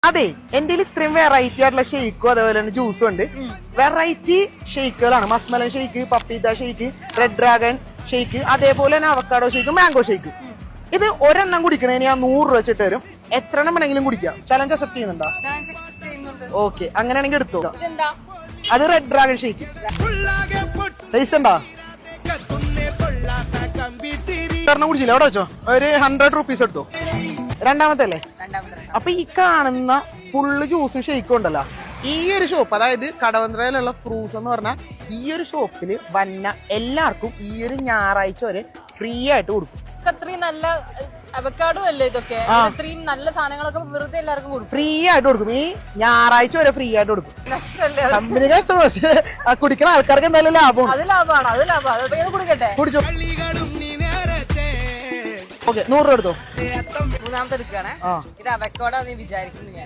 അതെ എന്റെ ഇത്രയും വെറൈറ്റി ആയിട്ടുള്ള ഷെയ്ക്കും അതേപോലെ തന്നെ ജ്യൂസും ഉണ്ട്. വെറൈറ്റി ഷെയ്ക്കുകളാണ്. മസ്മലൻ ഷെയ്ക്ക്, പപ്പീത ഷെയ്ക്ക്, റെഡ് ഡ്രാഗൺ ഷെയ്ക്ക്, അതേപോലെ തന്നെ അവക്കാഡോ ഷെയ്ക്ക്, മാംഗോ ഷെയ്ക്ക്. ഇത് ഒരെണ്ണം കുടിക്കണേന് ഞാൻ 100 രൂപ വെച്ചിട്ട് തരും. എത്ര എണ്ണം വേണമെങ്കിലും കുടിക്കാം. ചലഞ്ച് അക്സെപ്റ്റ് ചെയ്യുന്നുണ്ടോ? ഓക്കെ, അങ്ങനെയാണെങ്കിൽ എടുത്തോ. അത് റെഡ് ഡ്രാഗൺ ഷെയ്ക്ക്. ടേസ്റ്റ് ഉണ്ടോ? ഒരെണ്ണം കുടിച്ചില്ല, എവിടെ വെച്ചോ? ഒരു 100 റുപ്പീസ് എടുത്തോ. രണ്ടാമത്തെ അല്ലേ? അപ്പൊ ഈ കാണുന്ന ഫുള്ള് ജ്യൂസും ഷെയ്ക്കും ഉണ്ടല്ലോ, ഈ ഒരു ഷോപ്പ്, അതായത് കടവന്ത്രയിലുള്ള ഫ്രൂസ് എന്ന് പറഞ്ഞാൽ ഈ ഒരു ഷോപ്പിൽ വന്ന എല്ലാവർക്കും ഈ ഒരു ഞായറാഴ്ച വരെ ഫ്രീ ആയിട്ട് കൊടുക്കും. അത്രയും നല്ല അവക്കാഡോ അല്ലേ ഇതൊക്കെ? ഇത്രയും നല്ല സാധനങ്ങളൊക്കെ വെറുതെ എല്ലാവർക്കും കൊടുക്കും, ഫ്രീ ആയിട്ട് കൊടുക്കും. ഈ ഞായറാഴ്ച വരെ ഫ്രീ ആയിട്ട് കൊടുക്കും. നഷ്ടല്ലേ? കമ്പനി കഷ്ടമാണ്, പക്ഷെ കുടിക്കുന്ന ആൾക്കാർക്ക് എന്തായാലും ലാഭമാണ്. അത് ലാഭമാണ്. കുടിക്കട്ടെ, കുടിച്ചോ. ഓക്കെ, 100 രൂപ എടുത്തോ. മൂന്നാമത്തെ എടുക്കുകയാണേ. ഇത് അവക്കാഡോ നീ വിചാരിക്കുന്നു ഞാൻ.